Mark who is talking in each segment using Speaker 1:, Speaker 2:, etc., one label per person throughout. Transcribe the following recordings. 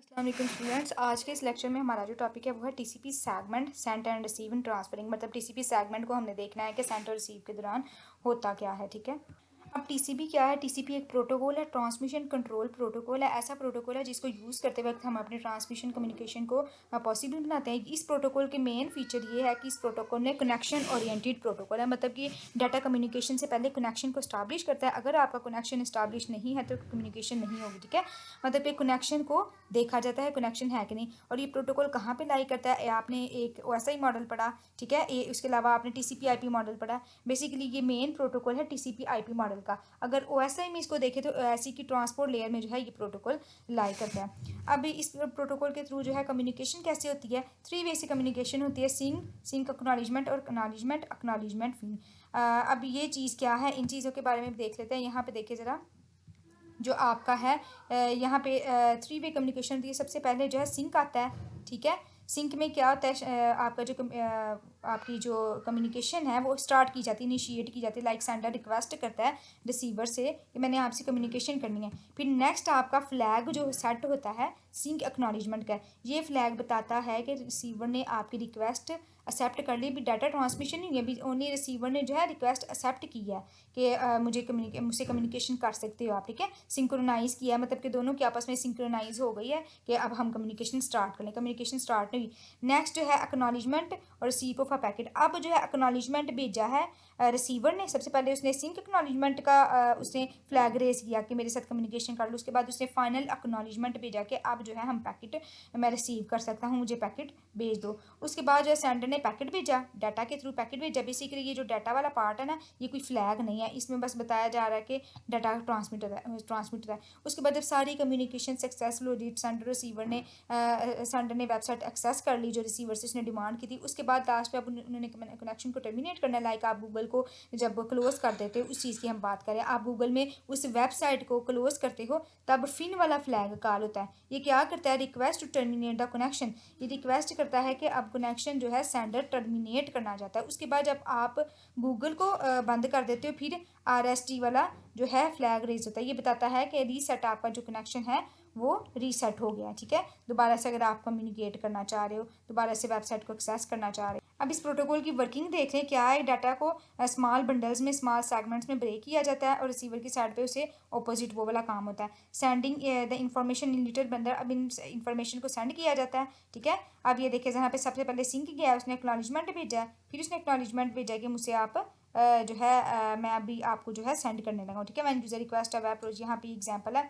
Speaker 1: अस्सलाम वालेकुम स्टूडेंट्स। आज के इस लेक्चर में हमारा जो टॉपिक है वो है TCP segment, send and receive and transferring. मतलब टीसीपी सेगमेंट को हमने देखना है कि सेंड और रिसीव के दौरान होता क्या है। ठीक है, अब टीसीपी क्या है? टीसीपी एक प्रोटोकॉल है, ट्रांसमिशन कंट्रोल प्रोटोकॉल है। ऐसा प्रोटोकॉल है जिसको यूज़ करते वक्त हम अपने ट्रांसमिशन कम्युनिकेशन को पॉसिबल बनाते हैं। इस प्रोटोकॉल के मेन फीचर ये है कि इस प्रोटोकॉल में कनेक्शन ओरिएंटेड प्रोटोकॉल है, मतलब कि डाटा कम्युनिकेशन से पहले कनेक्शन को इस्टाब्लिश करता है। अगर आपका कनेक्शन इस्टाब्लिश नहीं है तो कम्युनिकेशन नहीं होगी। ठीक है, मतलब कि कनेक्शन को देखा जाता है कनेक्शन है कि नहीं। और ये प्रोटोकॉल कहाँ पे लाई करता है? आपने एक ओएसआई मॉडल पढ़ा, ठीक है, ये उसके अलावा आपने टीसीपी आईपी मॉडल पढ़ा। बेसिकली ये मेन प्रोटोकॉल है टीसीपी आईपी मॉडल का। अगर ओएसआई में इसको देखें तो ओएसआई की ट्रांसपोर्ट लेयर में जो है ये प्रोटोकॉल लाई करता है। अब इस प्रोटोकॉल के थ्रू जो है कम्युनिकेशन कैसे होती है? 3 वे से कम्युनिकेशन होती है, सिंक एक्नॉलेजमेंट और एक्नॉलेजमेंट फिन। अब ये चीज़ क्या है, इन चीज़ों के बारे में देख लेते हैं। यहाँ पे देखिए ज़रा, जो आपका है यहाँ पे 3 वे कम्युनिकेशन होती है। सबसे पहले जो है सिंक आता है। ठीक है, सिंक में क्या होता है? आपका जो आपकी जो कम्युनिकेशन है वो स्टार्ट की जाती है, इनिशिएट की जाती है। लाइक सेंडर रिक्वेस्ट करता है रिसीवर से कि मैंने आपसे कम्युनिकेशन करनी है। फिर नेक्स्ट आपका फ्लैग जो सेट होता है सिंक एक्नॉलेजमेंट का, ये फ्लैग बताता है कि रिसीवर ने आपकी रिक्वेस्ट एक्सेप्ट कर ली। भी डाटा ट्रांसमिशन नहीं है, भी ओनली रिसीवर ने जो है रिक्वेस्ट एक्सेप्ट की है कि मुझसे कम्युनिकेशन कर सकते हो आप। ठीक है, सिंक्रोनाइज़ किया, मतलब कि दोनों के आपस में सिंक्रोनाइज हो गई है कि अब हम कम्युनिकेशन स्टार्ट कर लें। कम्युनिकेशन स्टार्ट नहीं हुई। नेक्स्ट जो है एक्नॉलेजमेंट और रिसीव ऑफ अ पैकेट। अब जो है एक्नॉलेजमेंट भेजा है रिसीवर ने। सबसे पहले उसने सिंक एक्नॉलेजमेंट का उसने फ्लैग रेस किया कि मेरे साथ कम्युनिकेशन कर लो। उसके बाद उसने फाइनल एक्नॉलेजमेंट भेजा कि अब जो है हम पैकेट मैं रिसीव कर सकता हूँ, मुझे पैकेट भेज दो। उसके बाद जो है सेंडर ने पैकेट भेजा, डाटा के थ्रू पैकेट भेजा। बेसिकली ये जो डाटा वाला पार्ट है ना, ये कोई फ्लैग नहीं है, इसमें बस बताया जा रहा है कि डाटा ट्रांसमिटर है। उसके बाद जब सारी कम्युनिकेशन सक्सेसफुल हो गई, सेंडर ने वेबसाइट एक्सेस कर ली जो रिसीवर से उसने डिमांड की थी। उसके बाद लास्ट में अब उन्होंने कनेक्शन को टर्मिनेट करना है। लाइक आप गूगल को जब क्लोज कर देते हो, उस चीज़ की हम बात करें, आप गूगल में उस वेबसाइट को क्लोज करते हो तब फिन वाला फ्लैग कॉल होता है। ये क्या करता है? Request to terminate the connection. ये रिक्वेस्ट करता है कि अब कनेक्शन जो है सेंडर टर्मिनेट करना चाहता है। उसके बाद जब आप गूगल को बंद कर देते हो, फिर RST वाला जो है फ्लैग रेज होता है। ये बताता है कि रीसेट, आपका जो कनेक्शन है वो रीसेट हो गया। ठीक है, दोबारा से अगर आप कम्युनिकेट करना चाह रहे हो, दोबारा से वेबसाइट को एक्सेस करना चाह रहे हो। अब इस प्रोटोकॉल की वर्किंग देख लें। क्या है? डाटा को स्मॉल बंडल्स में, स्मॉल सेगमेंट्स में ब्रेक किया जाता है और रिसीवर की साइड पे उसे ऑपोजिट वो वाला काम होता है, sending the information in little bundle. अब इन इंफॉर्मेशन को सेंड किया जाता है। ठीक है, अब ये देखिए यहाँ पे सबसे पहले सिंक गया है, उसने एक्नॉलेजमेंट भेजा है, फिर उसने एक्नॉलेजमेंट भेजा कि मुझसे आप जो है मैं अभी आपको जो है सेंड करने लगा हूँ। ठीक है, मैंने यूज़र रिक्वेस्ट वेब पेज, यहाँ पे एग्जांपल है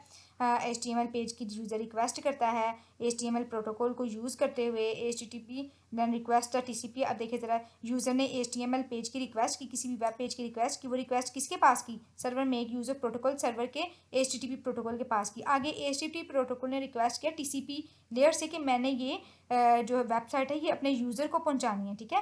Speaker 1: HTML पेज की यूज़र रिक्वेस्ट करता है HTML प्रोटोकॉल को यूज़ करते हुए HTTP देन रिक्वेस्ट TCP। अब देखिए ज़रा, यूज़र ने HTML पेज की रिक्वेस्ट की, किसी भी वेब पेज की रिक्वेस्ट की। वो रिक्वेस्ट किसके पास की? Server make user protocol server के HTTP प्रोटोकॉल के पास की। आगे HTTP प्रोटोकॉल ने रिक्वेस्ट किया TCP लेयर से कि मैंने ये जो वेबसाइट है ये अपने यूज़र को पहुंचानी है। ठीक है,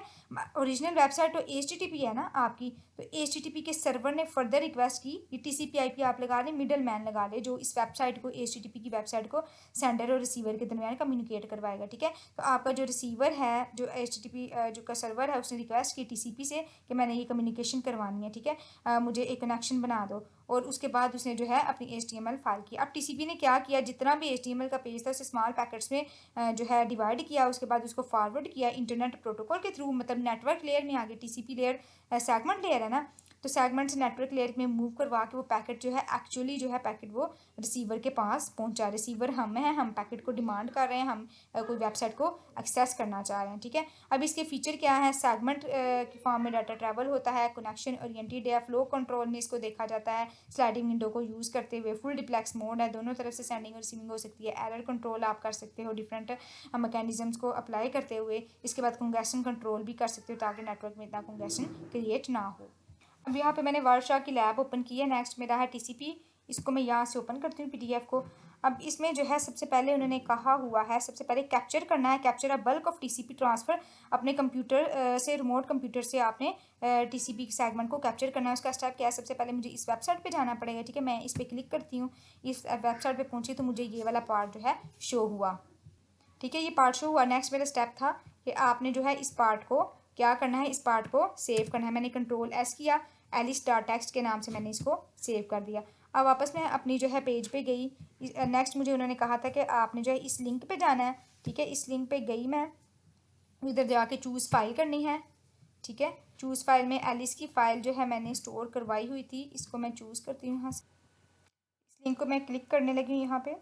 Speaker 1: ओरिजिनल वेबसाइट तो HTTP है ना आपकी, तो HTTP के सर्वर ने फर्दर रिक्वेस्ट की। ये TCP IP आप लगा लें, मिडल मैन लगा लें, जो इस वेबसाइट को HTTP की वेबसाइट को सेंडर और रिसीवर के दरमियान कम्युनिकेट करवाएगा। ठीक है, तो आपका जो रिसीवर है, जो HTTP जो का सर्वर है, उसने रिक्वेस्ट की TCP से कि मैंने ये कम्युनिकेशन करवानी है। ठीक है, मुझे एक कनेक्शन बना दो। और उसके बाद उसने जो है अपनी HTML फाइल की। अब TCP ने क्या किया? जितना भी HTML का पेज था उसे स्मॉल पैकेट्स में जो है डिवाइड किया। उसके बाद उसको फॉरवर्ड किया इंटरनेट प्रोटोकॉल के थ्रू, मतलब नेटवर्क लेयर में। आगे TCP लेयर सेगमेंट लेयर है ना, तो सेगमेंट से नेटवर्क लेयर में मूव करवा के वो पैकेट जो है एक्चुअली जो है पैकेट वो रिसीवर के पास पहुंचा। रिसीवर हम हैं, हम पैकेट को डिमांड कर रहे हैं, हम कोई वेबसाइट को एक्सेस करना चाह रहे हैं। ठीक है, अब इसके फीचर क्या है? सेगमेंट की फॉर्म में डाटा ट्रैवल होता है, कनेक्शन ओरिएंटेड है, फ्लो कंट्रोल में इसको देखा जाता है, स्लाइडिंग विंडो को यूज़ करते हुए फुल डिप्लेक्स मोड है, दोनों तरफ से सेंडिंग और रिसीविंग हो सकती है। एरर कंट्रोल आप कर सकते हो डिफरेंट मैकेनिज्म्स को अप्लाई करते हुए। इसके बाद कंजेशन कंट्रोल भी कर सकते हो ताकि नेटवर्क में इतना कंजेशन क्रिएट ना हो। अब यहाँ पे मैंने वर्कशॉप की लैब ओपन की है। नेक्स्ट मेरा है TCP, इसको मैं यहाँ से ओपन करती हूँ PDF को। अब इसमें जो है सबसे पहले उन्होंने कहा हुआ है, सबसे पहले कैप्चर करना है, capture a bulk of TCP transfer. अपने कंप्यूटर से, रिमोट कंप्यूटर से आपने TCP सेगमेंट को कैप्चर करना है। उसका स्टेप क्या है? सबसे पहले मुझे इस वेबसाइट पे जाना पड़ेगा। ठीक है, मैं इस पर क्लिक करती हूँ, इस वेबसाइट पे पहुँची तो मुझे ये वाला पार्ट जो है शो हुआ। ठीक है, ये पार्ट शो हुआ। नेक्स्ट मेरा स्टेप था कि आपने जो है इस पार्ट को क्या करना है? इस पार्ट को सेव करना है। मैंने Ctrl+S किया, एलिस डॉट टेक्स्ट के नाम से मैंने इसको सेव कर दिया।
Speaker 2: अब वापस मैं अपनी जो है पेज पे गई। नेक्स्ट मुझे उन्होंने कहा था कि आपने जो है इस लिंक पे जाना है, ठीक है। इस लिंक पे गई मैं, इधर जाके चूज़ फाइल करनी है, ठीक है। चूज़ फाइल में एलिस की फ़ाइल जो है मैंने स्टोर करवाई हुई थी, इसको मैं चूज़ करती हूँ यहाँ से। इस लिंक को मैं क्लिक करने लगी हूँ यहाँ पे।